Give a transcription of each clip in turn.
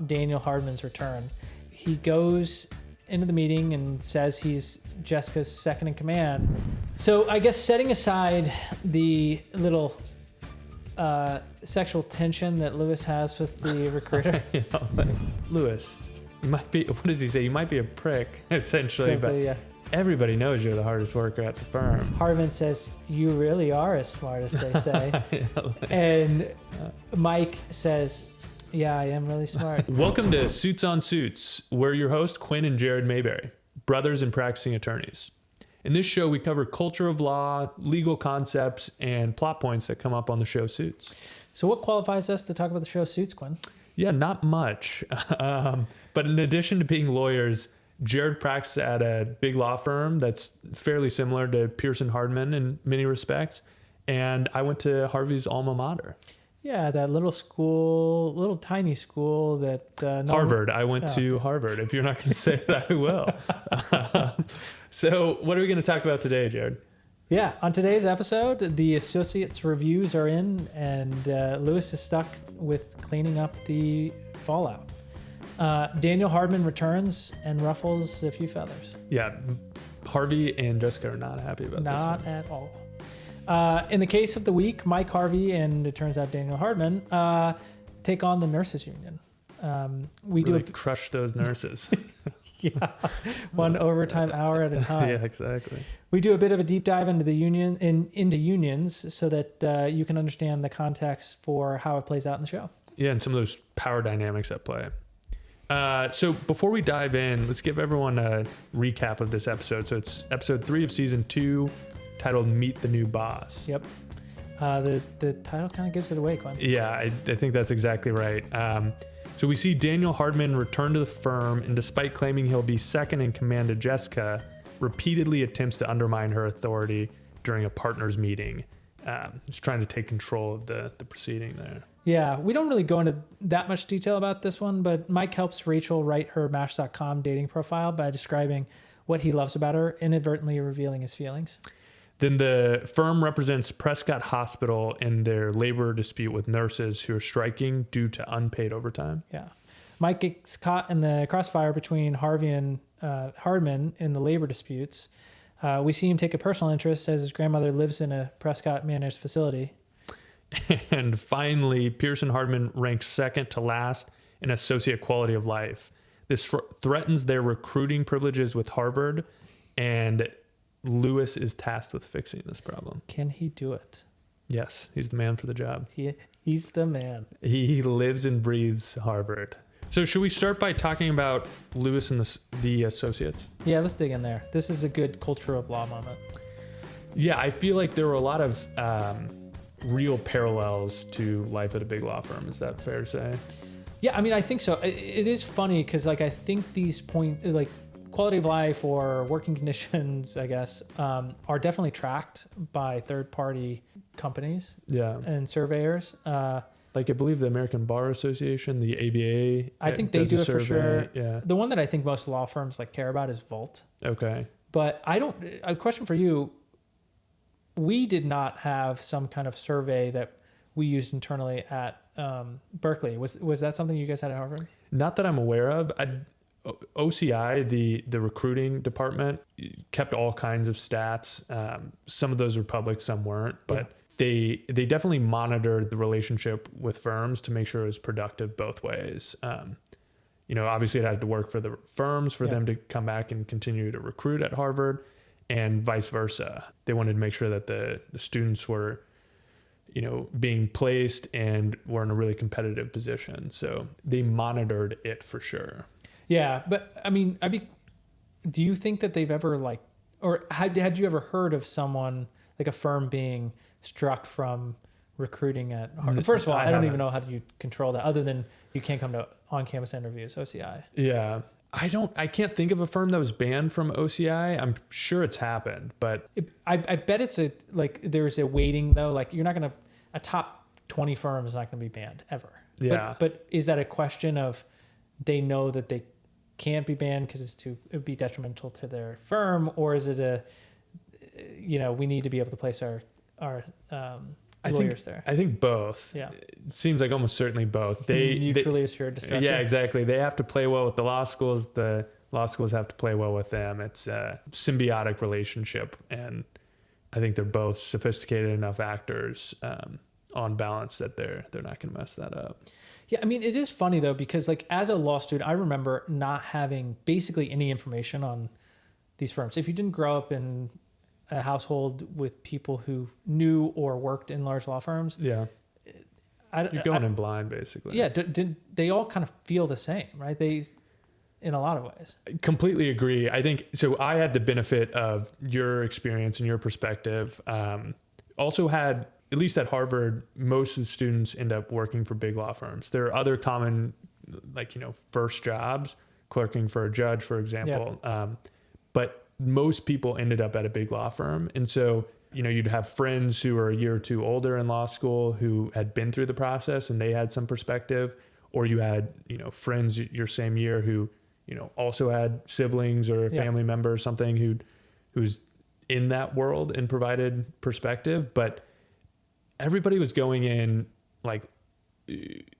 Daniel Hardman's return. He goes into the meeting and says he's Jessica's second in command. So I guess setting aside the little sexual tension that Lewis has with the recruiter. Lewis, you might be, what does he say? You might be a prick, essentially. Simply, but everybody knows you're the hardest worker at the firm. Hardman says, you really are as smart as they say. And Mike says, yeah, I am really smart. Welcome to Suits on Suits. We're your hosts, Quinn and Jared Mayberry, brothers and practicing attorneys. In this show, we cover culture of law, legal concepts, and plot points that come up on the show Suits. So what qualifies us to talk about the show Suits, Quinn? Yeah, not much. But in addition to being lawyers, Jared practices at a big law firm that's fairly similar to Pearson Hardman in many respects. And I went to Harvey's alma mater. Yeah, that little school, little tiny school that... Harvard. I went to Harvard. If you're not going to say it, I will. So what are we going to talk about today, Jared? Yeah, on today's episode, the associates' reviews are in, and Lewis is stuck with cleaning up the fallout. Daniel Hardman returns and ruffles a few feathers. Yeah, Harvey and Jessica are not happy about this one. Not at all. In the case of the week, Mike Harvey and it turns out Daniel Hardman take on the nurses union. We really crush those nurses. Yeah, one overtime hour at a time. Yeah, exactly. We do a bit of a deep dive into the union into unions so that you can understand the context for how it plays out in the show. Yeah, and some of those power dynamics at play. So before we dive in, let's give everyone a recap of this episode. So it's episode 3 of season 2, titled Meet the New Boss. Yep. The title kind of gives it away, Quinn. Yeah, I think that's exactly right. So we see Daniel Hardman return to the firm, and despite claiming he'll be second in command to Jessica, repeatedly attempts to undermine her authority during a partners meeting. He's trying to take control of the proceeding there. Yeah, we don't really go into that much detail about this one, but Mike helps Rachel write her Match.com dating profile by describing what he loves about her, inadvertently revealing his feelings. Then the firm represents Prescott Hospital in their labor dispute with nurses who are striking due to unpaid overtime. Yeah. Mike gets caught in the crossfire between Harvey and Hardman in the labor disputes. We see him take a personal interest as his grandmother lives in a Prescott-managed facility. And finally, Pearson Hardman ranks second to last in associate quality of life. This threatens their recruiting privileges with Harvard, and Lewis is tasked with fixing this problem. Can he do it? Yes, he's the man for the job. He's the man. He lives and breathes Harvard. So should we start by talking about Lewis and the associates? Yeah, let's dig in there. This is a good culture of law moment. Yeah, I feel like there were a lot of real parallels to life at a big law firm. Is that fair to say? Yeah, I mean, I think so. It is funny because, like, I think these quality of life or working conditions, I guess, are definitely tracked by third-party companies and surveyors. Like, I believe the American Bar Association, the ABA. I think they do it for sure. Yeah. The one that I think most law firms care about is Volt. Okay. But a question for you. We did not have some kind of survey that we used internally at Berkeley. Was that something you guys had at Harvard? Not that I'm aware of. OCI, the recruiting department, kept all kinds of stats. Some of those were public, some weren't. But they definitely monitored the relationship with firms to make sure it was productive both ways. Obviously it had to work for the firms for them to come back and continue to recruit at Harvard, and vice versa. They wanted to make sure that the students were, being placed and were in a really competitive position. So they monitored it for sure. Yeah, but I mean, do you think that they've ever or had you ever heard of someone, like a firm being struck from recruiting at Harvard? First of all, I don't even know how you control that other than you can't come to on-campus interviews, OCI. Yeah. I can't think of a firm that was banned from OCI. I'm sure it's happened, but I bet it's there's a weighting though. Like you're not going to, a top 20 firm is not going to be banned ever. Yeah. But is that a question of they know that they can't be banned because it would be detrimental to their firm, or is it we need to be able to place our lawyers there? I think both. Yeah. It seems like almost certainly both. Mutually assured destruction. Yeah, exactly. They have to play well with the law schools. The law schools have to play well with them. It's a symbiotic relationship. And I think they're both sophisticated enough actors on balance that they're not going to mess that up. Yeah, I mean, it is funny though, because like as a law student, I remember not having basically any information on these firms. If you didn't grow up in a household with people who knew or worked in large law firms, Yeah. You're going in blind, basically. Yeah, they all kind of feel the same, right? In a lot of ways. I completely agree. I think so. I had the benefit of your experience and your perspective. Also had, at least at Harvard, most of the students end up working for big law firms. There are other common, like, first jobs, clerking for a judge, for example. Yeah. But most people ended up at a big law firm. And so, you'd have friends who are a year or two older in law school who had been through the process and they had some perspective, or you had, friends your same year who, also had siblings or a family member or something who's in that world and provided perspective. But everybody was going in like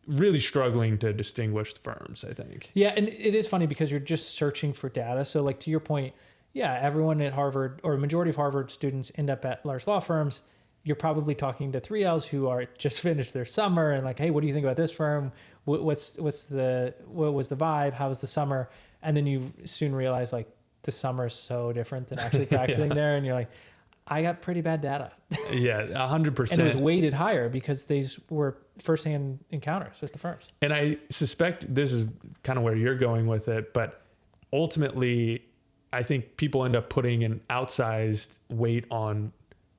really struggling to distinguish the firms, I think. Yeah. And it is funny because you're just searching for data. So like to your point, yeah, everyone at Harvard or a majority of Harvard students end up at large law firms. You're probably talking to 3Ls who are just finished their summer and like, hey, what do you think about this firm? What was the vibe? How was the summer? And then you soon realize like the summer is so different than actually practicing there. And you're like, I got pretty bad data. Yeah, 100%. And it was weighted higher because these were firsthand encounters with the firms. And I suspect this is kind of where you're going with it, but ultimately, I think people end up putting an outsized weight on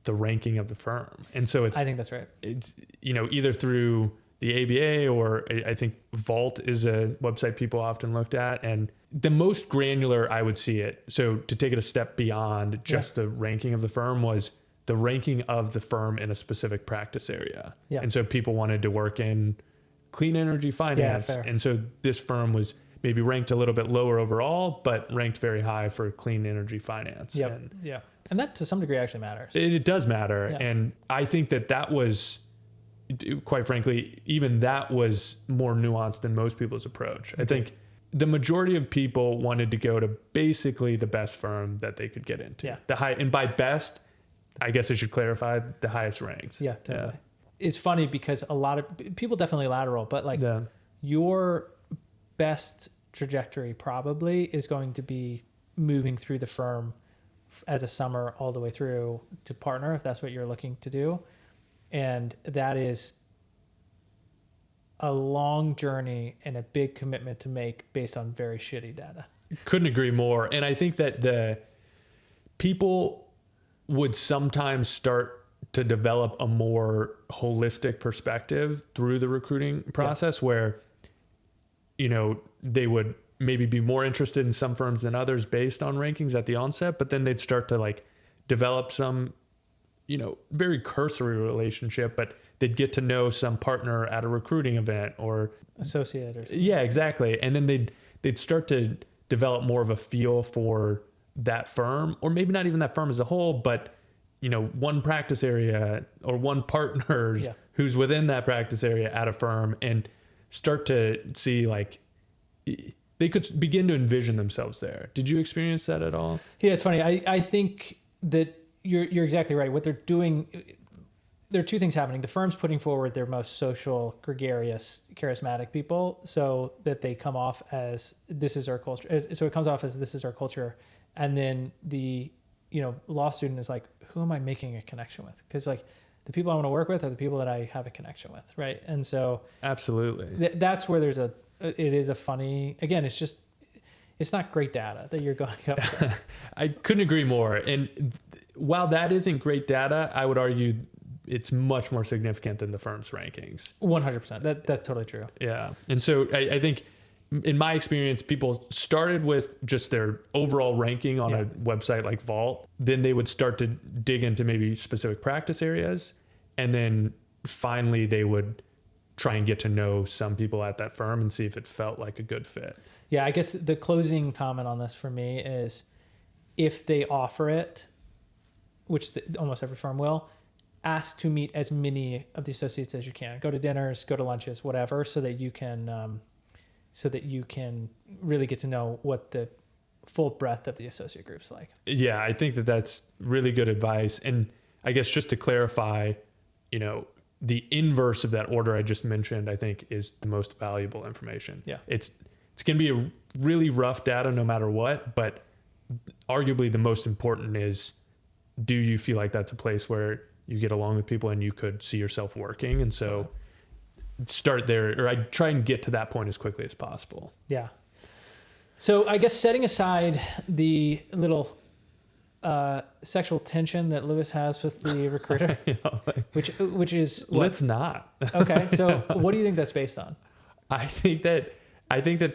the ranking of the firm. And so I think that's right. It's, either through the ABA or I think Vault is a website people often looked at. And the most granular I would see it, so to take it a step beyond just the ranking of the firm, was the ranking of the firm in a specific practice area. Yeah. And so people wanted to work in clean energy finance. Yeah, and so this firm was maybe ranked a little bit lower overall, but ranked very high for clean energy finance. Yep. And that to some degree actually matters. It does matter. Yeah. And I think that was, quite frankly, even that was more nuanced than most people's approach. I think the majority of people wanted to go to basically the best firm that they could get into. Yeah. And by best, I guess I should clarify, the highest ranked. Yeah, totally. Yeah. It's funny because a lot of people definitely lateral, but like your best trajectory probably is going to be moving through the firm as a summer all the way through to partner, if that's what you're looking to do. And that is a long journey and a big commitment to make based on very shitty data. Couldn't agree more. And I think that the people would sometimes start to develop a more holistic perspective through the recruiting process where, they would maybe be more interested in some firms than others based on rankings at the onset, but then they'd start to like develop some, very cursory relationship, but they'd get to know some partner at a recruiting event or associate or something. Yeah, exactly. And then they'd start to develop more of a feel for that firm, or maybe not even that firm as a whole, but one practice area or one partner who's within that practice area at a firm, and start to see like they could begin to envision themselves there. Did you experience that at all? Yeah, it's funny. I think that you're exactly right. What they're doing, there are two things happening. The firm's putting forward their most social, gregarious, charismatic people so that they come off as this is our culture. So it comes off as this is our culture. And then the, law student is like, who am I making a connection with? Because like the people I want to work with are the people that I have a connection with. Right. And so absolutely, that's where it is a funny, again, it's not great data that you're going up with. I couldn't agree more. And while that isn't great data, I would argue it's much more significant than the firm's rankings. 100%. That's totally true. Yeah. And so I think in my experience, people started with just their overall ranking on a website like Vault. Then they would start to dig into maybe specific practice areas. And then finally they would try and get to know some people at that firm and see if it felt like a good fit. Yeah, I guess the closing comment on this for me is if they offer it, which almost every firm will, ask to meet as many of the associates as you can. Go to dinners, go to lunches, whatever, so that you can really get to know what the full breadth of the associate group's like. Yeah, I think that that's really good advice. And I guess just to clarify, the inverse of that order I just mentioned, I think is the most valuable information. Yeah. It's going to be a really rough data no matter what, but arguably the most important is, do you feel like that's a place where you get along with people and you could see yourself working? And so start there, or I try and get to that point as quickly as possible. Yeah. So I guess setting aside the little sexual tension that Lewis has with the recruiter, which is what? Let's not. Okay. So what do you think that's based on? I think that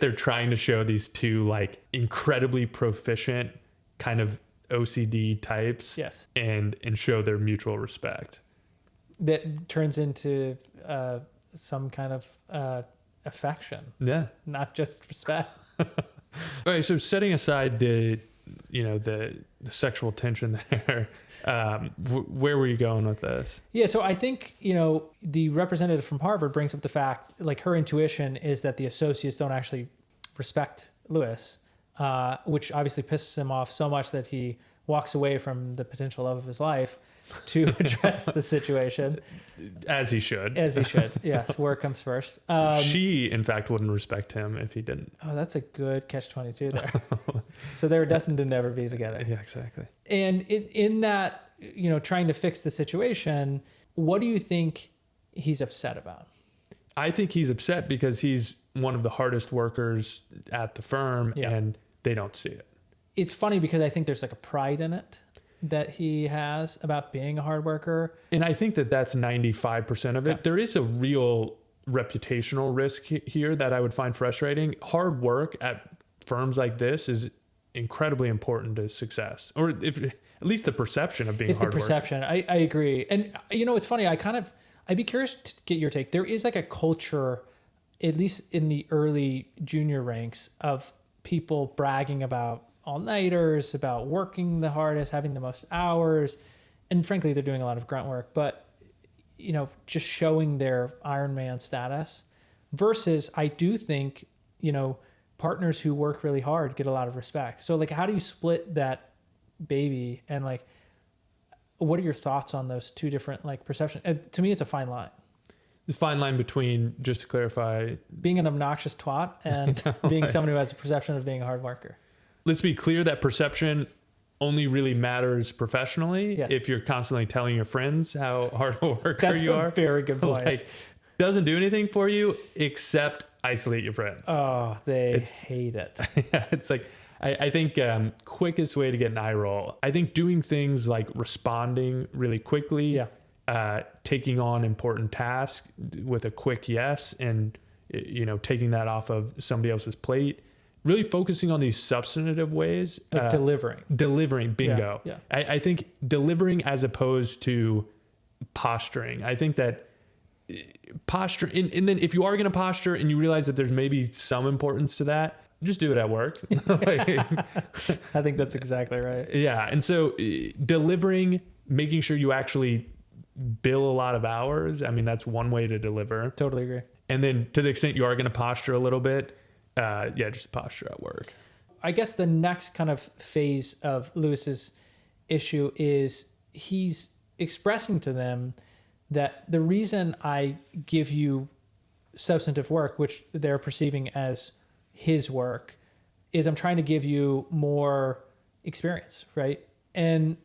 they're trying to show these two like incredibly proficient kind of OCD types, yes, and show their mutual respect. That turns into some kind of affection. Yeah, not just respect. All right. So setting aside the sexual tension there, where were you going with this? Yeah. So I think, the representative from Harvard brings up the fact, like her intuition is that the associates don't actually respect Lewis, which obviously pisses him off so much that he walks away from the potential love of his life to address the situation. As he should. Yes. Work comes first. She, in fact, wouldn't respect him if he didn't. Oh, that's a good catch-22 there. So they were destined to never be together. Yeah, exactly. And in that, trying to fix the situation, what do you think he's upset about? I think he's upset because he's one of the hardest workers at the firm, and they don't see it. It's funny because I think there's like a pride in it that he has about being a hard worker. And I think that that's 95% of it. Yeah. There is a real reputational risk here that I would find frustrating. Hard work at firms like this is incredibly important to success, or if at least the perception of being hard work. It's the perception. I agree. And it's funny. I'd be curious to get your take. There is like a culture, at least in the early junior ranks, of people bragging about all-nighters, about working the hardest, having the most hours. And frankly, they're doing a lot of grunt work, but, just showing their Iron Man status versus I do think, partners who work really hard get a lot of respect. So like, how do you split that baby? And like, what are your thoughts on those two different like perceptions? To me, it's a fine line. The fine line between, just to clarify, being an obnoxious twat and being someone who has a perception of being a hard worker. Let's be clear that perception only really matters professionally. Yes. If you're constantly telling your friends how hard a worker That's you are. That's a very good point. Like, doesn't do anything for you except isolate your friends. Oh, they hate it. Yeah, it's like, I think quickest way to get an eye roll, I think doing things like responding really quickly, taking on important tasks with a quick yes, and taking that off of somebody else's plate, really focusing on these substantive ways. Like delivering. Bingo. Yeah. I think delivering as opposed to posturing. I think that posture, and then if you are going to posture and you realize that there's maybe some importance to that, just do it at work. I think that's exactly right. Yeah. And so delivering, making sure you actually bill a lot of hours. I mean, that's one way to deliver. Totally agree. And then to the extent you are going to posture a little bit, just posture at work. I guess the next kind of phase of Lewis's issue is he's expressing to them that the reason I give you substantive work, which they're perceiving as his work, is I'm trying to give you more experience, right? And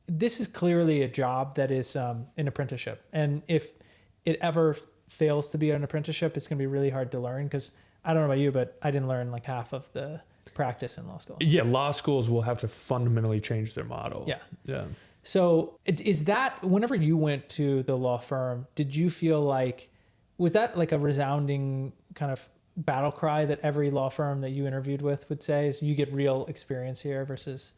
this is clearly a job that is an apprenticeship. And if it ever fails to be an apprenticeship, it's going to be really hard to learn, because I don't know about you, but I didn't learn like half of the practice in law school. Yeah, law schools will have to fundamentally change their model. Yeah. So is that, whenever you went to the law firm, did you feel like, was that like a resounding kind of battle cry that every law firm that you interviewed with would say, is you get real experience here versus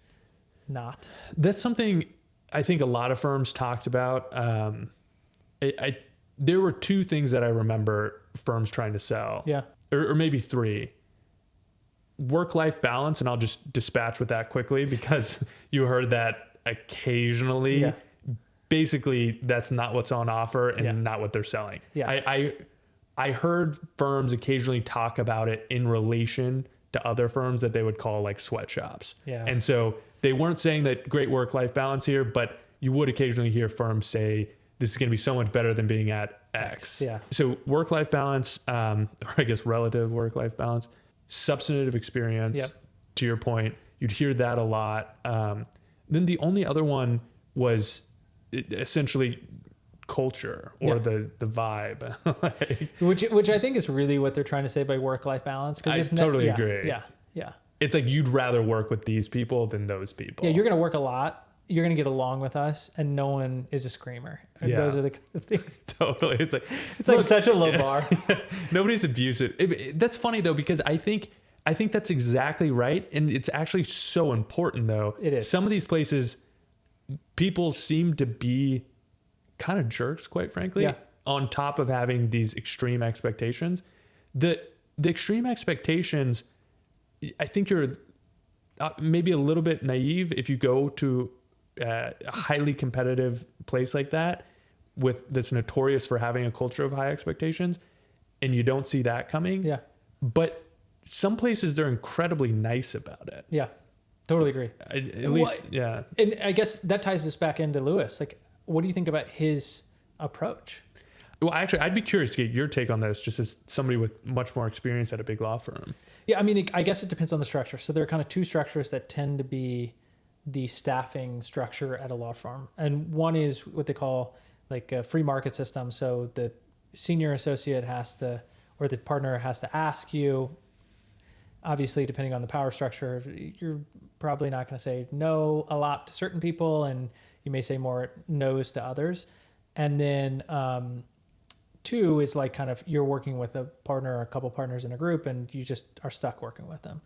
not? That's something I think a lot of firms talked about. There were two things that I remember firms trying to sell. Yeah. Or maybe three. Work-life balance, and I'll just dispatch with that quickly because you heard that occasionally. Yeah. basically that's not what's on offer and not what they're selling. Yeah. I heard firms occasionally talk about it in relation to other firms that they would call like sweatshops. Yeah. And so they weren't saying that great work-life balance here, but you would occasionally hear firms say this is going to be so much better than being at X. Yeah. So work-life balance, or I guess relative work-life balance, substantive experience, to your point, you'd hear that a lot. Then the only other one was essentially culture or the vibe. which I think is really what they're trying to say by work-life balance. I totally agree. Yeah. It's like you'd rather work with these people than those people. Yeah, you're going to work a lot. You're going to get along with us, and no one is a screamer. Yeah. Those are the kind of things. Totally. It's like such a low bar. Nobody's abusive. That's funny though, because I think that's exactly right. And it's actually so important though. It is. Some of these places, people seem to be kind of jerks, quite frankly, on top of having these extreme expectations. The extreme expectations, I think you're maybe a little bit naive if you go to a highly competitive place like that that's notorious for having a culture of high expectations, and you don't see that coming. Yeah. But some places, they're incredibly nice about it. Yeah. Totally agree. At least, yeah. And I guess that ties us back into Lewis. Like, what do you think about his approach? Well, actually, I'd be curious to get your take on this, just as somebody with much more experience at a big law firm. Yeah, I mean, I guess it depends on the structure. So there are kind of two structures that tend to be the staffing structure at a law firm. And one is what they call like a free market system. So the senior associate or the partner has to ask you, obviously, depending on the power structure, you're probably not going to say no a lot to certain people, and you may say more no's to others. And then two is like kind of you're working with a partner or a couple partners in a group, and you just are stuck working with them.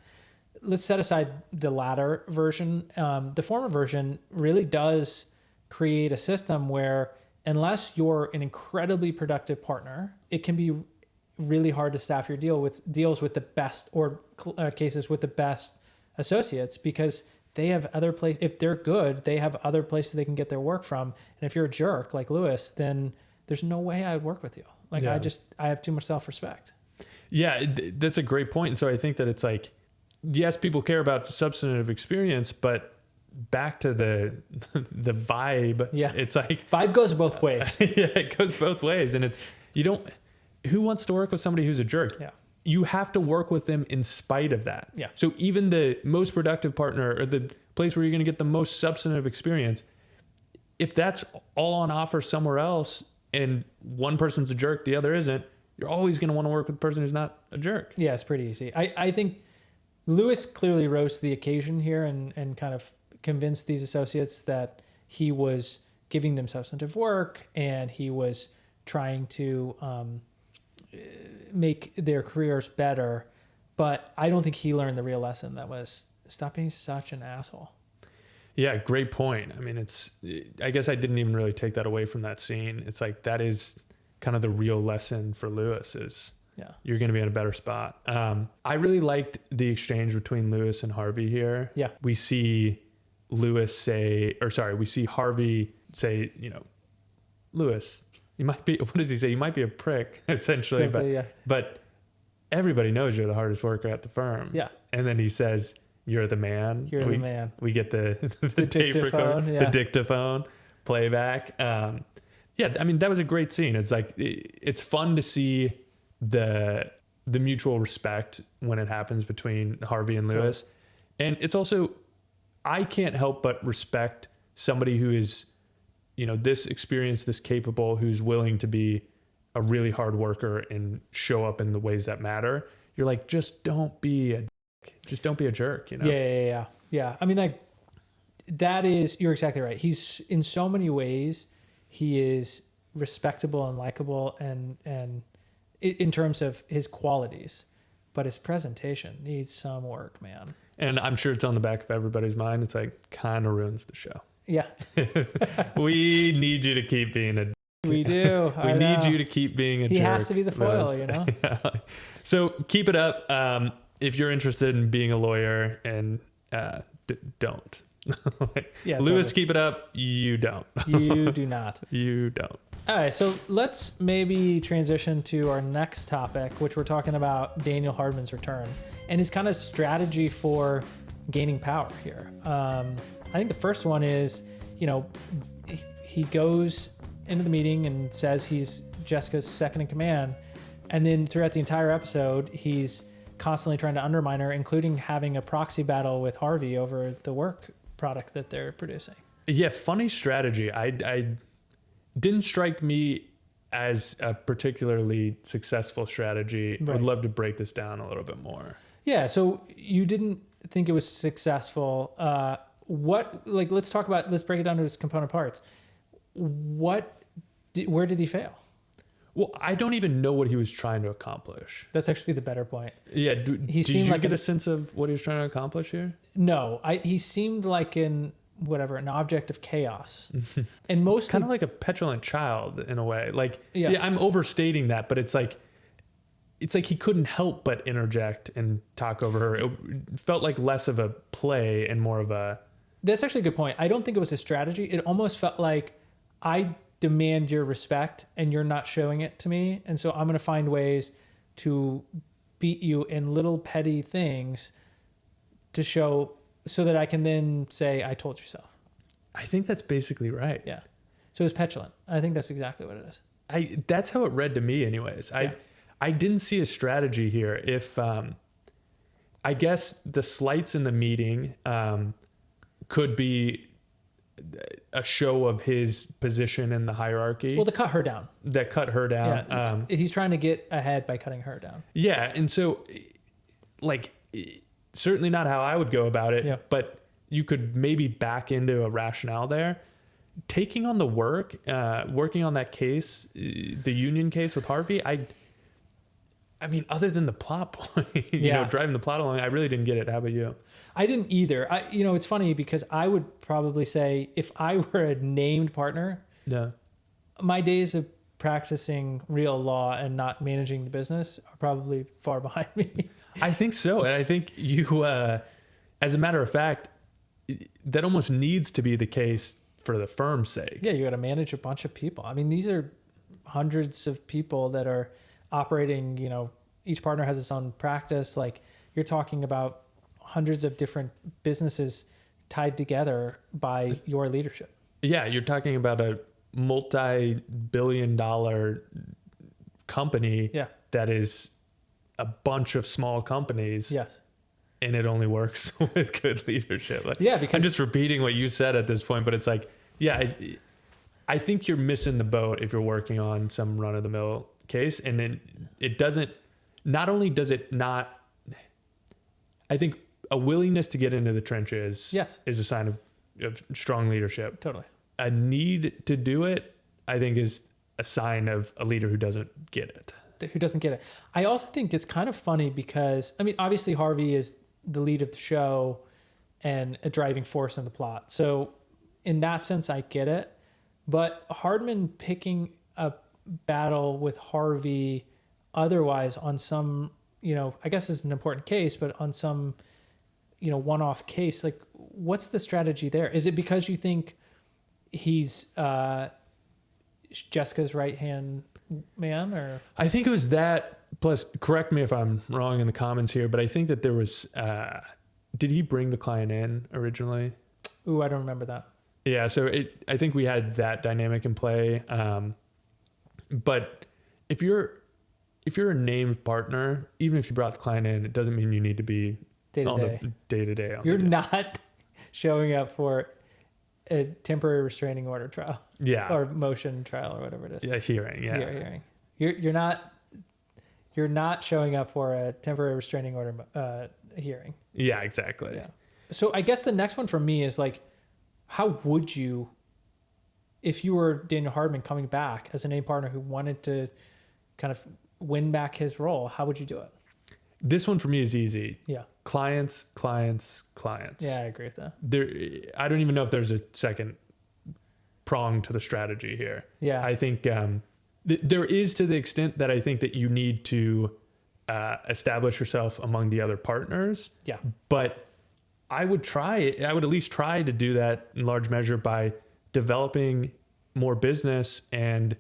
Let's set aside the latter version. The former version really does create a system where unless you're an incredibly productive partner, it can be really hard to staff your deals with the best or cases with the best associates, because they have other places. If they're good, they have other places they can get their work from. And if you're a jerk like Lewis, then there's no way I would work with you. Like I have too much self-respect. Yeah, that's a great point. And so I think that it's like, yes, people care about substantive experience, but back to the vibe. Yeah. It's like vibe goes both ways. Yeah, it goes both ways. And who wants to work with somebody who's a jerk? Yeah. You have to work with them in spite of that. Yeah. So even the most productive partner or the place where you're going to get the most substantive experience, if that's all on offer somewhere else and one person's a jerk, the other isn't, you're always going to want to work with the person who's not a jerk. Yeah, it's pretty easy. I think Lewis clearly rose to the occasion here and kind of convinced these associates that he was giving them substantive work and he was trying to make their careers better. But I don't think he learned the real lesson that was stop being such an asshole. Yeah, great point. I mean, I guess I didn't even really take that away from that scene. It's like that is kind of the real lesson for Lewis is you're going to be in a better spot. I really liked the exchange between Lewis and Harvey here. Yeah. We see Harvey say, Lewis, you might be, what does he say? You might be a prick, essentially. But everybody knows you're the hardest worker at the firm. Yeah. And then he says, you're the man. You're the man. We get the tape recorder, the dictaphone playback. Yeah, I mean, that was a great scene. It's like, it's fun to see the mutual respect when it happens between Harvey and Lewis. And it's also, I can't help but respect somebody who is, this experienced, this capable, who's willing to be a really hard worker and show up in the ways that matter. You're like, just don't be a jerk, Yeah. I mean, like you're exactly right. He's in so many ways, he is respectable and likable and in terms of his qualities, but his presentation needs some work, man. And I'm sure it's on the back of everybody's mind. It's like kind of ruins the show. Yeah. We need you to keep being a We do. We need you to keep being a jerk. He has to be the foil, Yeah. So keep it up. If you're interested in being a lawyer, and don't. Yeah, Lewis, totally. keep it up. You don't. You do not. You don't. All right, so let's maybe transition to our next topic, which we're talking about Daniel Hardman's return and his kind of strategy for gaining power here. I think the first one is, he goes into the meeting and says he's Jessica's second in command. And then throughout the entire episode, he's constantly trying to undermine her, including having a proxy battle with Harvey over the work product that they're producing. Yeah, funny strategy. I didn't strike me as a particularly successful strategy. Right. I'd love to break this down a little bit more. Yeah, so you didn't think it was successful. Let's break it down to its component parts. Where did he fail? Well, I don't even know what he was trying to accomplish. That's actually the better point. Yeah, did you get a sense of what he was trying to accomplish here? No, he seemed like an object of chaos. And mostly kind of like a petulant child in a way. Like, yeah, I'm overstating that, but it's like he couldn't help but interject and talk over her. It felt like less of a play and more of a... That's actually a good point. I don't think it was a strategy. It almost felt like, I demand your respect and you're not showing it to me. And so I'm going to find ways to beat you in little petty things to show, so that I can then say, I told you so. I think that's basically right. Yeah. So it's petulant. I think that's exactly what it is. That's how it read to me anyways. I didn't see a strategy here. If, I guess the slights in the meeting, could be a show of his position in the hierarchy. Well, to cut her down. Yeah. He's trying to get ahead by cutting her down. Yeah. And so, like, certainly not how I would go about it, yeah, but you could maybe back into a rationale there. Taking on the work, working on that case, the union case with Harvey, I mean, other than the plot point, driving the plot along, I really didn't get it. How about you? I didn't either. It's funny because I would probably say if I were a named partner, yeah, my days of practicing real law and not managing the business are probably far behind me. I think so. And I think you, as a matter of fact, that almost needs to be the case for the firm's sake. Yeah, you got to manage a bunch of people. I mean, these are hundreds of people that are operating, each partner has its own practice. Like, you're talking about hundreds of different businesses tied together by your leadership. Yeah, you're talking about a multi-billion-dollar company that is a bunch of small companies. Yes. And it only works with good leadership. Because I'm just repeating what you said at this point, but it's like, I think you're missing the boat if you're working on some run-of-the-mill case. And then it doesn't, not only does it not, I think a willingness to get into the trenches is a sign of strong leadership. Totally. A need to do it, I think, is a sign of a leader who doesn't get it. Who doesn't get it. I also think it's kind of funny because, I mean, obviously Harvey is the lead of the show and a driving force in the plot. So in that sense, I get it. But Hardman picking a battle with Harvey otherwise on some, I guess it's an important case, but on some, one-off case, like, what's the strategy there? Is it because you think he's Jessica's right-hand man, or? I think it was that, plus correct me if I'm wrong in the comments here, but I think that there was, did he bring the client in originally? Ooh, I don't remember that. Yeah, so I think we had that dynamic in play. But if you're a named partner, even if you brought the client in, it doesn't mean you need to be day to day. You're not showing up for a temporary restraining order trial. Yeah. Or motion trial or whatever it is. Yeah, hearing. Yeah. Hearing. You're not showing up for a temporary restraining order hearing. Yeah, exactly. Yeah. So I guess the next one for me is like, how would you, if you were Daniel Hardman coming back as a named partner who wanted to kind of win back his role, how would you do it? This one for me is easy. Yeah. Clients. Yeah, I agree with that. I don't even know if there's a second prong to the strategy here. Yeah. I think there is, to the extent that I think that you need to establish yourself among the other partners. Yeah. But I would at least try to do that in large measure by developing more business and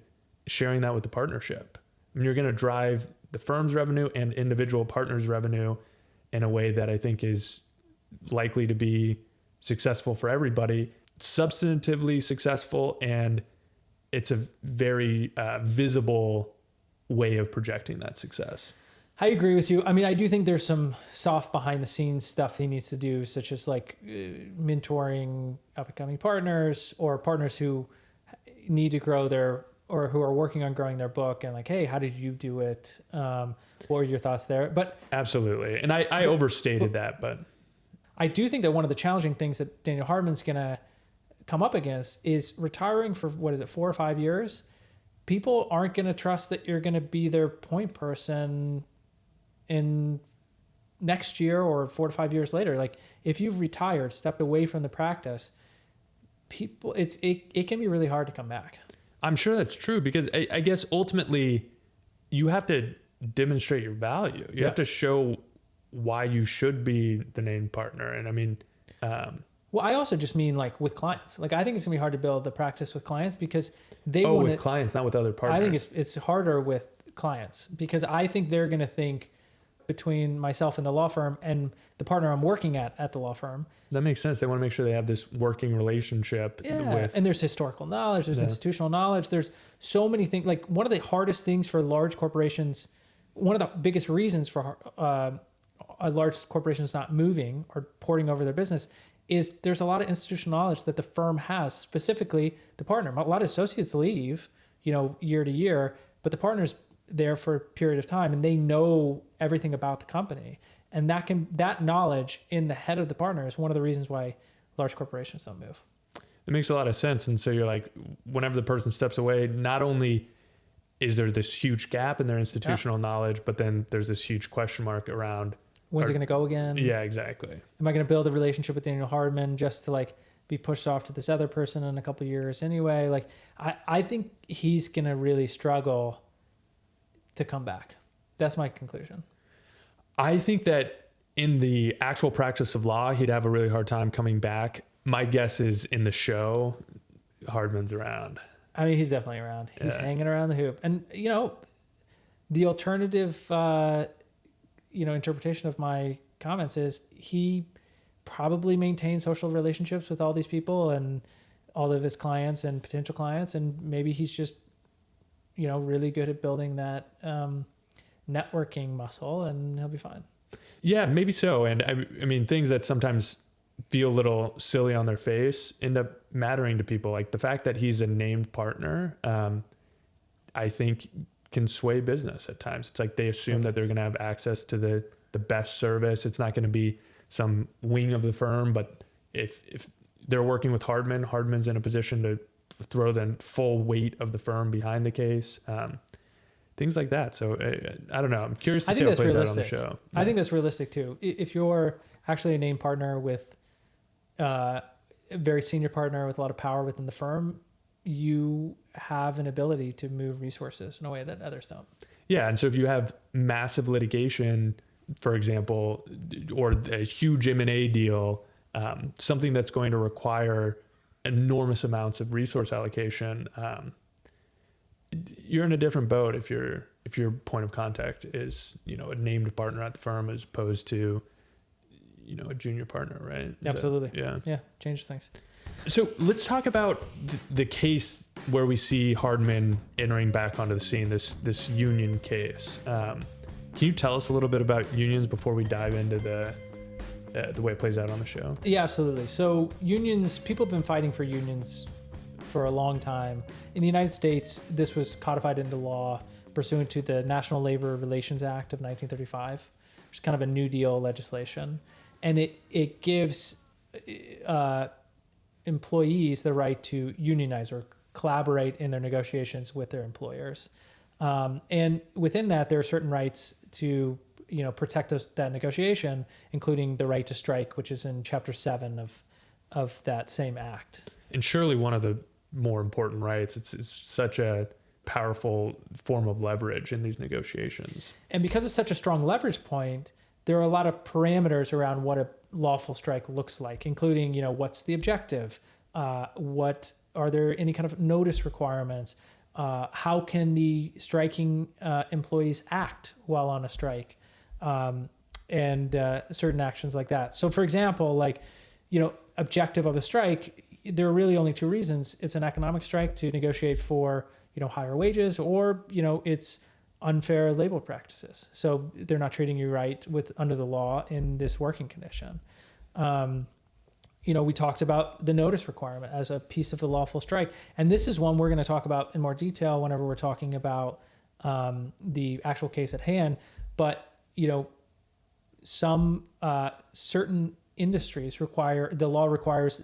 sharing that with the partnership. I mean, you're going to drive the firm's revenue and individual partners' revenue in a way that I think is likely to be successful for everybody, substantively successful, and it's a very visible way of projecting that success. I agree with you. I mean, I do think there's some soft behind the scenes stuff he needs to do, such as like mentoring up and coming partners or partners who need to grow or who are working on growing their book, and like, hey, how did you do it? What were your thoughts there? But absolutely. And I overstated that, but I do think that one of the challenging things that Daniel Hardman's going to come up against is retiring for 4 or 5 years. People aren't going to trust that you're going to be their point person in next year or 4 to 5 years later. Like if you've retired, stepped away from the practice, people, it can be really hard to come back. I'm sure that's true because I guess ultimately you have to demonstrate your value. You have to show why you should be the named partner. And I mean, well, I also just mean like with clients. Like I think it's gonna be hard to build the practice with clients because they with clients, not with other partners. I think it's harder with clients because I think they're gonna think between myself and the law firm and the partner I'm working at the law firm. That makes sense. They want to make sure they have this working relationship with. And there's historical knowledge, there's institutional knowledge, there's so many things. Like one of the hardest things for large corporations, one of the biggest reasons for a large corporations not moving or porting over their business is there's a lot of institutional knowledge that the firm has, specifically the partner. A lot of associates leave, year to year, but the partner's there for a period of time and they know everything about the company. And that knowledge in the head of the partner is one of the reasons why large corporations don't move. It makes a lot of sense. And so you're like, whenever the person steps away, not only is there this huge gap in their institutional knowledge, but then there's this huge question mark around when's it going to go again? Yeah, exactly. Am I going to build a relationship with Daniel Hardman just to like be pushed off to this other person in a couple of years anyway? Like I think he's going to really struggle to come back. That's my conclusion. I think that in the actual practice of law, he'd have a really hard time coming back. My guess is in the show, Hardman's around. I mean, he's definitely around. He's hanging around the hoop. And, the alternative, interpretation of my comments is he probably maintains social relationships with all these people and all of his clients and potential clients. And maybe he's just, really good at building that networking muscle and he'll be fine. Yeah, maybe so. And I mean, things that sometimes feel a little silly on their face end up mattering to people. Like the fact that he's a named partner, I think can sway business at times. It's like they assume that they're going to have access to the best service. It's not going to be some wing of the firm, but if they're working with Hardman, Hardman's in a position to throw the full weight of the firm behind the case. Things like that. So I don't know. I'm curious to see how it plays out on the show. I think that's realistic too. If you're actually a named partner with a very senior partner with a lot of power within the firm, you have an ability to move resources in a way that others don't. Yeah. And so if you have massive litigation, for example, or a huge M&A deal, something that's going to require enormous amounts of resource allocation, you're in a different boat if your point of contact is, a named partner at the firm as opposed to, a junior partner, right? Absolutely. Yeah. Changes things. So let's talk about the case where we see Hardman entering back onto the scene, this union case. Can you tell us a little bit about unions before we dive into the way it plays out on the show? Yeah, absolutely. So unions, people have been fighting for unions for a long time. In the United States, this was codified into law pursuant to the National Labor Relations Act of 1935, which is kind of a New Deal legislation. And it gives employees the right to unionize or collaborate in their negotiations with their employers. And within that, there are certain rights to protect that negotiation, including the right to strike, which is in Chapter 7 of that same act. And surely one of the more important rights. It's such a powerful form of leverage in these negotiations. And because it's such a strong leverage point, there are a lot of parameters around what lawful strike looks like, including, what's the objective? What are there any kind of notice requirements? How can the striking employees act while on a strike? And certain actions like that. So for example, objective of a strike, there are really only two reasons. It's an economic strike to negotiate for, higher wages, or, it's unfair labor practices. So they're not treating you right under the law in this working condition. We talked about the notice requirement as a piece of the lawful strike. And this is one we're going to talk about in more detail whenever we're talking about the actual case at hand. But, some certain industries the law requires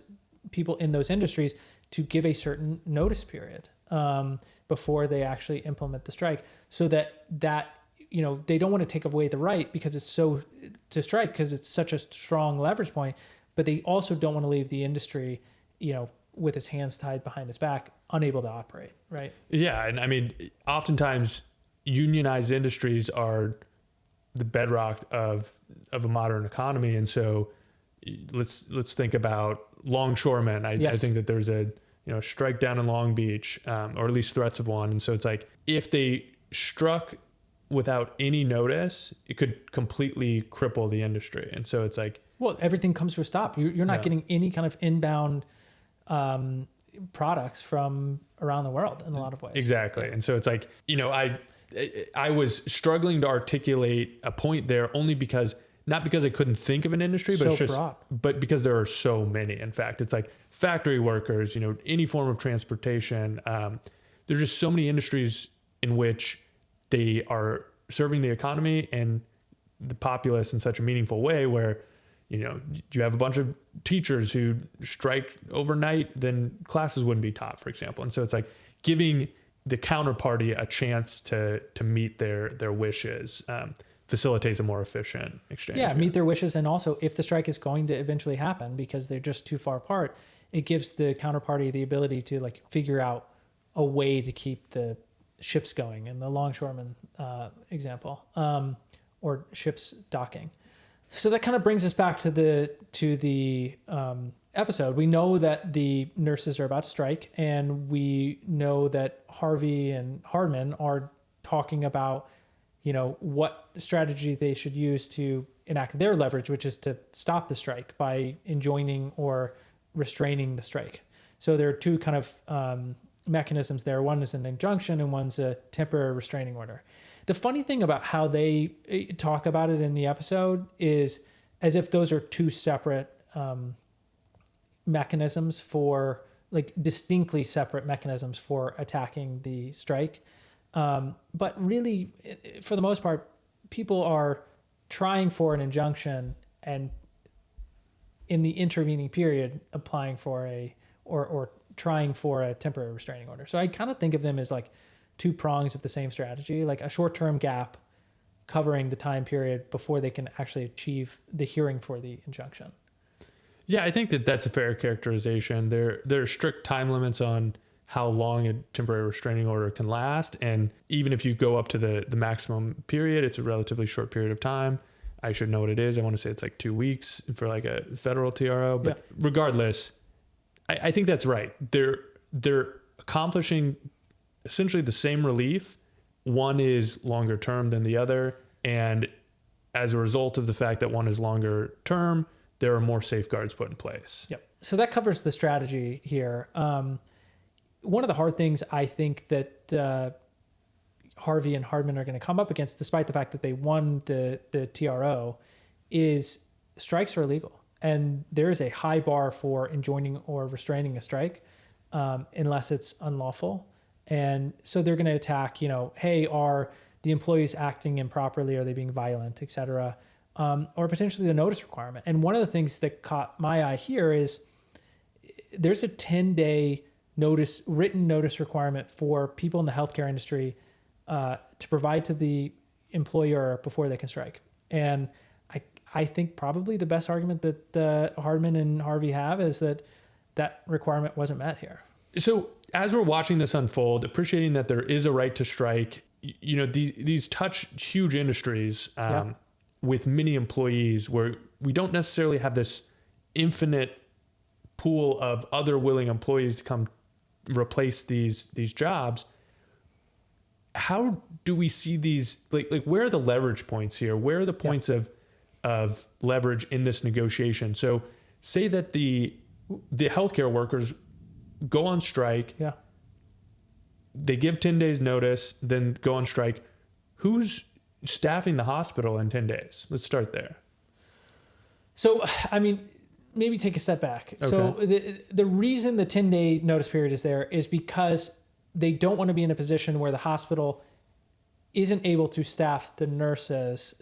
people in those industries to give a certain notice period before they actually implement the strike, so that they don't want to take away the right because it's such a strong leverage point, but they also don't want to leave the industry, with his hands tied behind his back, unable to operate, right? Yeah, and I mean, oftentimes unionized industries are the bedrock of a modern economy, and so let's think about longshoremen. I think that there's a strike down in Long Beach, or at least threats of one, and so it's like if they struck without any notice, it could completely cripple the industry, and so it's like, well, everything comes to a stop. You're not getting any kind of inbound products from around the world in a lot of ways. Exactly, and so it's like I was struggling to articulate a point there, only because not because I couldn't think of an industry, but it's just broad. But because there are so many. In fact, it's like factory workers, any form of transportation. There's just so many industries in which they are serving the economy and the populace in such a meaningful way, where you have a bunch of teachers who strike overnight, then classes wouldn't be taught, for example. And so it's like giving the counterparty a chance to meet their wishes facilitates a more efficient exchange. Yeah, meet their wishes. And also, if the strike is going to eventually happen because they're just too far apart, it gives the counterparty the ability to figure out a way to keep the ships going in the longshoreman example, or ships docking. So that kind of brings us back to the episode. We know that the nurses are about to strike, and we know that Harvey and Hardman are talking about, what strategy they should use to enact their leverage, which is to stop the strike by enjoining or restraining the strike. So there are two kind of mechanisms there. One is an injunction and one's a temporary restraining order. The funny thing about how they talk about it in the episode is as if those are two separate mechanisms for, distinctly separate mechanisms for attacking the strike. But really, for the most part, people are trying for an injunction and in the intervening period applying for or trying for a temporary restraining order. So I kind of think of them as two prongs of the same strategy, like a short-term gap covering the time period before they can actually achieve the hearing for the injunction. Yeah, I think that that's a fair characterization. There are strict time limits on how long a temporary restraining order can last. And even if you go up to the maximum period, it's a relatively short period of time. I should know what it is. I want to say it's 2 weeks for a federal TRO. But regardless, I think that's right. They're accomplishing essentially the same relief. One is longer term than the other. And as a result of the fact that one is longer term, there are more safeguards put in place. Yep. So that covers the strategy here. One of the hard things I think that Harvey and Hardman are going to come up against, despite the fact that they won the TRO, is strikes are illegal. And there is a high bar for enjoining or restraining a strike unless it's unlawful. And so they're going to attack, hey, are the employees acting improperly? Are they being violent, et cetera? Or potentially the notice requirement. And one of the things that caught my eye here is there's a 10-day written notice requirement for people in the healthcare industry to provide to the employer before they can strike. And I think probably the best argument that Hardman and Harvey have is that requirement wasn't met here. So as we're watching this unfold, appreciating that there is a right to strike, these touch huge industries. with many employees where we don't necessarily have this infinite pool of other willing employees to come replace these jobs. How do we see these, like where are the leverage points here? Where are the points of leverage in this negotiation? So say that the healthcare workers go on strike. Yeah. They give 10 days notice, then go on strike. Who's staffing the hospital in 10 days? Let's start there. So, I mean, maybe take a step back. Okay. So the reason the 10-day notice period is there is because they don't want to be in a position where the hospital isn't able to staff nurses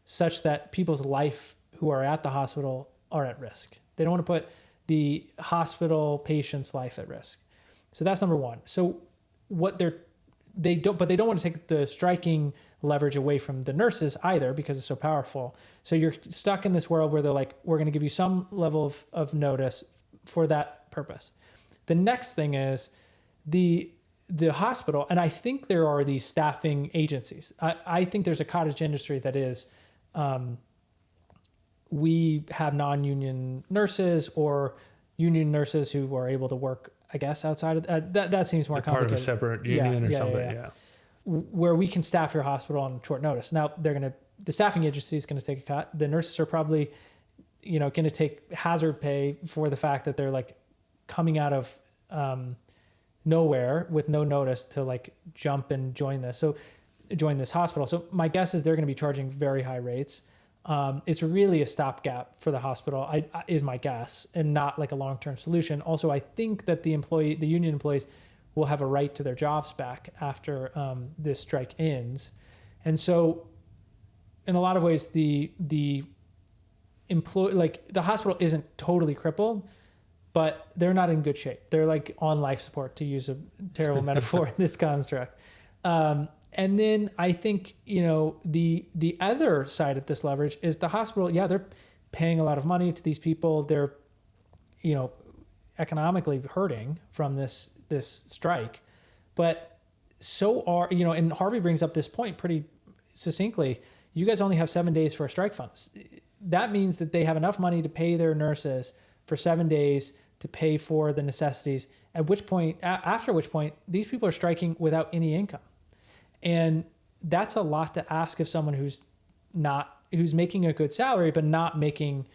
such that people's life who are at the hospital are at risk. They don't want to put the hospital patient's life at risk. So that's number one. So they don't want to take the striking leverage away from the nurses either because it's so powerful. So you're stuck in this world where they're like, we're going to give you some level of notice for that purpose. The next thing is the hospital, and I think there are these staffing agencies. I think there's a cottage industry that is, we have non-union nurses or union nurses who are able to work, I guess, outside of that seems more complicated. Part of a separate union or something. Yeah. Where we can staff your hospital on short notice. Now the staffing agency is going to take a cut. The nurses are probably, going to take hazard pay for the fact that they're like coming out of nowhere with no notice to like jump and join this hospital. So my guess is they're going to be charging very high rates. It's really a stopgap for the hospital, is my guess, and not like a long-term solution. Also, I think that the union employees will have a right to their jobs back after this strike ends. And so in a lot of ways, the hospital isn't totally crippled, but they're not in good shape. They're like on life support, to use a terrible metaphor in this construct. And then I think, the other side of this leverage is the hospital. Yeah, they're paying a lot of money to these people. They're, economically hurting from this strike. But so are, and Harvey brings up this point pretty succinctly. You guys only have 7 days for a strike fund. That means that they have enough money to pay their nurses for 7 days to pay for the necessities, after which point these people are striking without any income. And that's a lot to ask of someone who's making a good salary, but not making,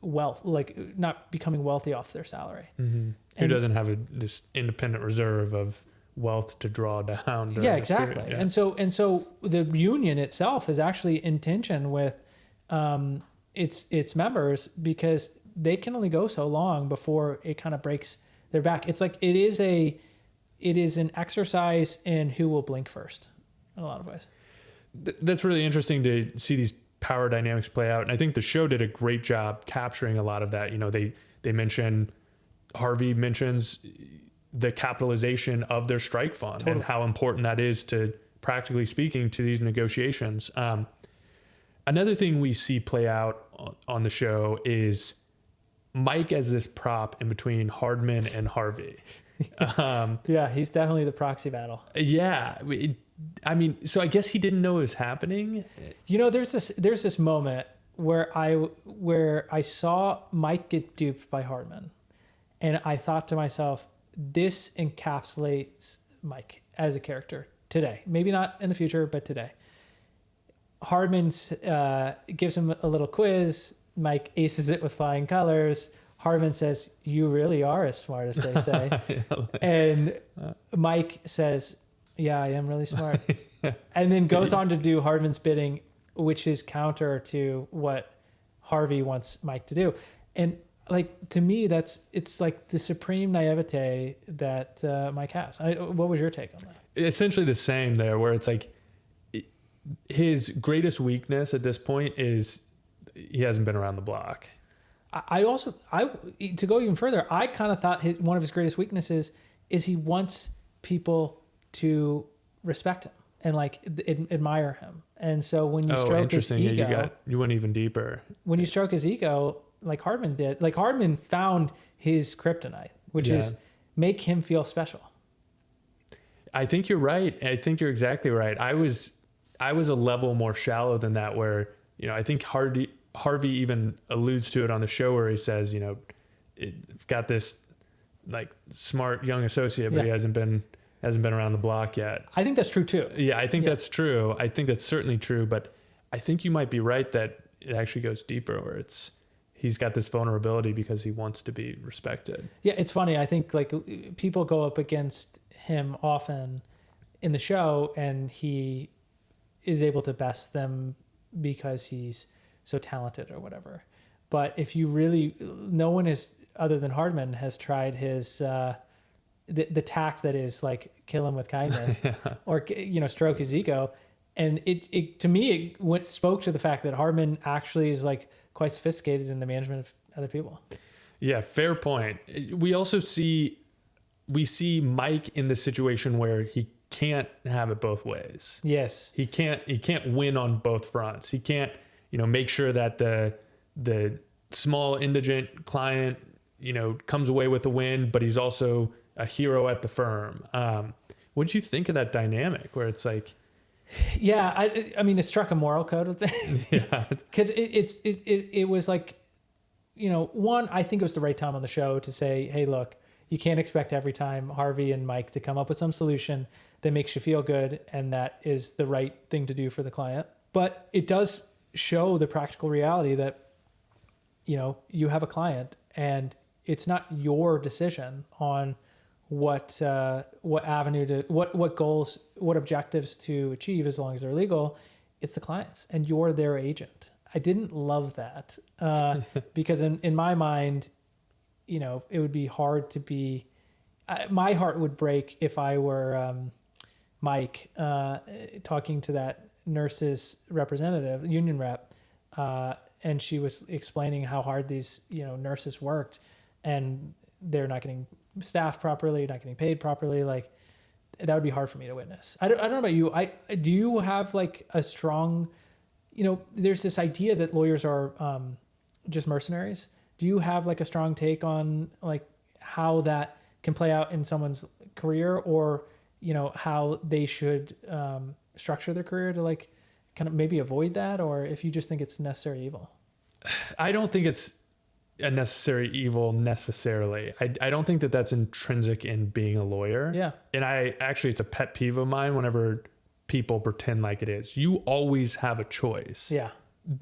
wealth, like not becoming wealthy off their salary. Mm-hmm. Who doesn't have this independent reserve of wealth to draw down. Yeah, exactly. Yeah. And so the union itself is actually in tension with its members because they can only go so long before it kind of breaks their back. It's like it is an exercise in who will blink first in a lot of ways. That's really interesting to see these power dynamics play out. And I think the show did a great job capturing a lot of that. Harvey mentions the capitalization of their strike fund. Totally. And how important that is to, practically speaking, to these negotiations. Another thing we see play out on the show is Mike as this prop in between Hardman and Harvey. Yeah, he's definitely the proxy battle. Yeah. So I guess he didn't know it was happening. There's this moment where I saw Mike get duped by Hardman, and I thought to myself, this encapsulates Mike as a character today. Maybe not in the future, but today. Hardman gives him a little quiz. Mike aces it with flying colors. Hardman says, "You really are as smart as they say." And Mike says, "Yeah, I am really smart." And then goes on to do Hardman's bidding, which is counter to what Harvey wants Mike to do. And to me, it's like the supreme naivete that Mike has. What was your take on that? Essentially the same there, where it's like his greatest weakness at this point is he hasn't been around the block. To go even further, I kind of thought one of his greatest weaknesses is he wants people to respect him and admire him. And so when you stroke his ego, you went even deeper. When you stroke his ego, like Hardman did, Hardman found his kryptonite, which is make him feel special. I think you're right. I think you're exactly right. I was I was a level more shallow than that, where, I think Harvey even alludes to it on the show where he says, I've got this like smart young associate, but he hasn't been around the block yet. I think that's true too. Yeah, I think that's true. I think that's certainly true, but I think you might be right that it actually goes deeper, where he's got this vulnerability because he wants to be respected. Yeah, it's funny. I think like people go up against him often in the show, and he is able to best them because he's so talented or whatever. But if you really, no one is, other than Hardman, has tried his the tact that is like kill him with kindness or stroke his ego. And it to me it spoke to the fact that Hardman actually is like quite sophisticated in the management of other people. Yeah, fair point. We also see Mike in the situation where he can't have it both ways. Yes. He can't win on both fronts. He can't, make sure that the small indigent client, comes away with a win, but he's also a hero at the firm. What did you think of that dynamic where it's like, yeah, I mean, it struck a moral code with it. yeah, because it was like, one, I think it was the right time on the show to say, hey, look, you can't expect every time Harvey and Mike to come up with some solution that makes you feel good and that is the right thing to do for the client. But it does show the practical reality that, you have a client and it's not your decision on what avenue to, what goals, what objectives to achieve as long as they're legal. It's the client's, and you're their agent. I didn't love that because in my mind, it would be hard to be, my heart would break if I were Mike talking to that nurse's representative, union rep, and she was explaining how hard these, nurses worked, and they're not getting staffed properly, not getting paid properly. Like, that would be hard for me to witness. I don't know about you. Do you have like a strong, there's this idea that lawyers are just mercenaries. Do you have like a strong take on like how that can play out in someone's career, or, how they should structure their career to like kind of maybe avoid that, or if you just think it's necessary evil? I don't think it's a necessary evil necessarily. I don't think that that's intrinsic in being a lawyer. Yeah. And it's a pet peeve of mine whenever people pretend like it is. You always have a choice. Yeah.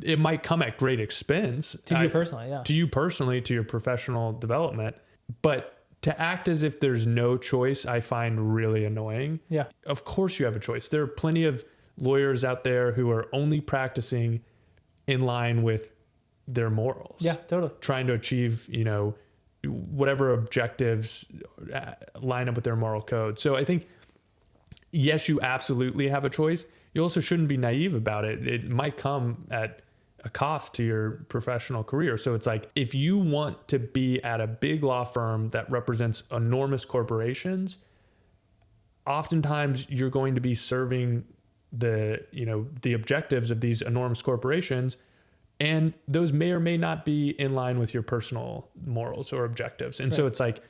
It might come at great expense. To you personally, yeah. To you personally, to your professional development. But to act as if there's no choice, I find really annoying. Yeah. Of course you have a choice. There are plenty of lawyers out there who are only practicing in line with their morals. Yeah, totally. Trying to achieve, whatever objectives line up with their moral code. So I think, yes, you absolutely have a choice. You also shouldn't be naive about it. It might come at a cost to your professional career. So it's like, if you want to be at a big law firm that represents enormous corporations, oftentimes you're going to be serving the objectives of these enormous corporations, and those may or may not be in line with your personal morals or objectives. And so it's like,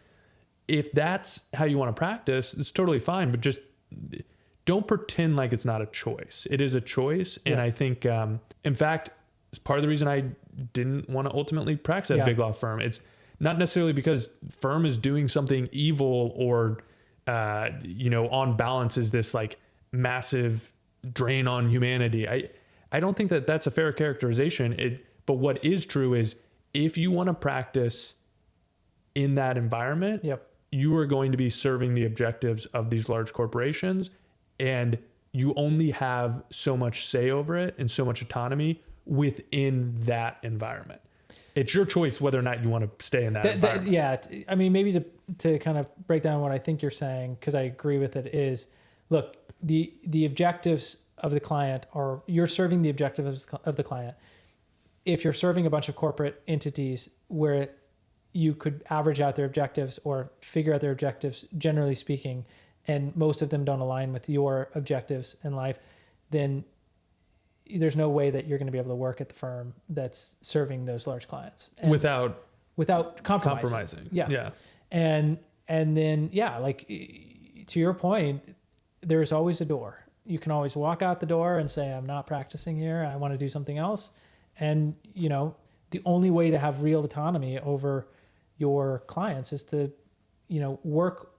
if that's how you want to practice, it's totally fine, but just don't pretend like it's not a choice. It is a choice. And I think, in fact, it's part of the reason I didn't want to ultimately practice at a big law firm. It's not necessarily because firm is doing something evil or, on balance is this like massive drain on humanity. I don't think that that's a fair characterization. But what is true is, if you want to practice in that environment, you are going to be serving the objectives of these large corporations, and you only have so much say over it and so much autonomy within that environment. It's your choice whether or not you want to stay in that environment. I mean, maybe to kind of break down what I think you're saying, because I agree with it, is, look, the objectives of the client, or you're serving the objectives of the client. If you're serving a bunch of corporate entities where you could average out their objectives or figure out their objectives, generally speaking, and most of them don't align with your objectives in life, then there's no way that you're going to be able to work at the firm that's serving those large clients without compromising. Yeah. And then, like, to your point, there's always a door. you can always walk out the door and say, I'm not practicing here. I want to do something else. And, you know, the only way to have real autonomy over your clients is to, you know, work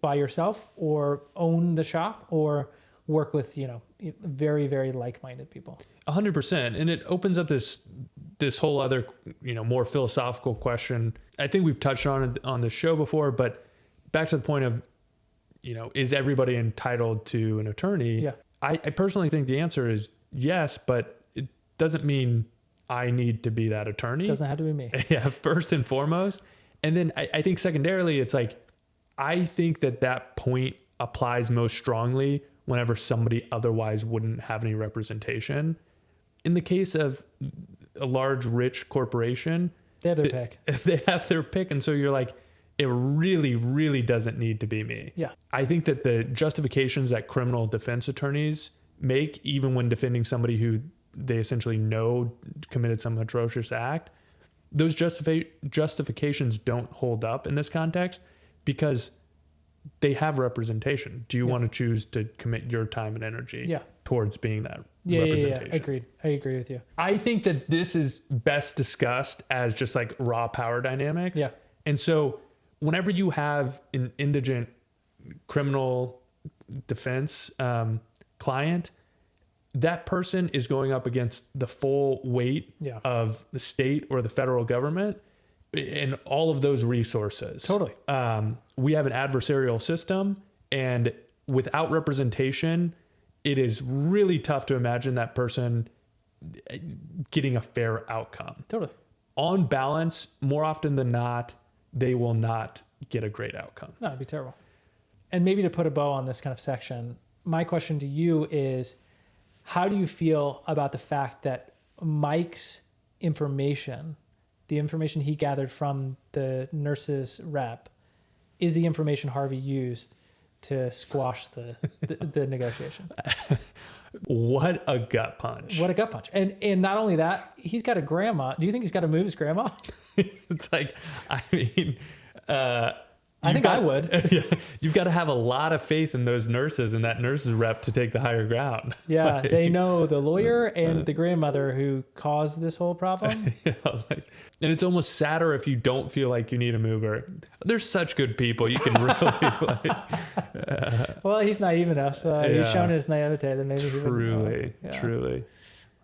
by yourself or own the shop or work with, you know, very, very like-minded people. 100%. And it opens up this whole other, you know, more philosophical question. I think we've touched on it on the show before, but back to the point of, you know, is everybody entitled to an attorney? Yeah. I personally think the answer is yes, but it doesn't mean I need to be that attorney. It doesn't have to be me. Yeah, first and foremost. And then I think secondarily, it's like, I think that point applies most strongly whenever somebody otherwise wouldn't have any representation. In the case of a large, rich corporation, they have their pick. They have their pick. And so you're like, it really, really doesn't need to be me. Yeah. I think that the justifications that criminal defense attorneys make, even when defending somebody who they essentially know committed some atrocious act, those justifications don't hold up in this context because they have representation. Do you want to choose to commit your time and energy towards being that representation? Yeah. Agreed. I agree with you. I think that this is best discussed as just like raw power dynamics. Yeah. And so whenever you have an indigent criminal defense client, that person is going up against the full weight of the state or the federal government and all of those resources. Totally. We have an adversarial system, and without representation, it is really tough to imagine that person getting a fair outcome. Totally. On balance, more often than not, they will not get a great outcome. No, it'd be terrible. And maybe to put a bow on this kind of section, my question to you is, how do you feel about the fact that Mike's information, the information he gathered from the nurse's rep, is the information Harvey used to squash the negotiation? What a gut punch. What a gut punch. And not only that, he's got a grandma. Do you think he's got to move his grandma? It's like, I mean... I think I would. You've got to have a lot of faith in those nurses and that nurse's rep to take the higher ground. Yeah, like, they know the lawyer and the grandmother who caused this whole problem. And it's almost sadder if you don't feel like you need a mover. They're such good people. You can really Well, he's naive enough. He's shown his naivete that maybe truly.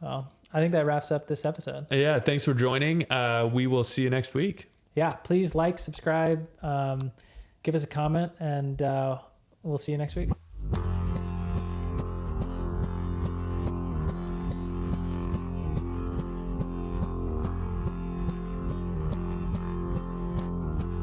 Well, I think that wraps up this episode. Yeah, thanks for joining. We will see you next week. Yeah, please like, subscribe, give us a comment, and we'll see you next week.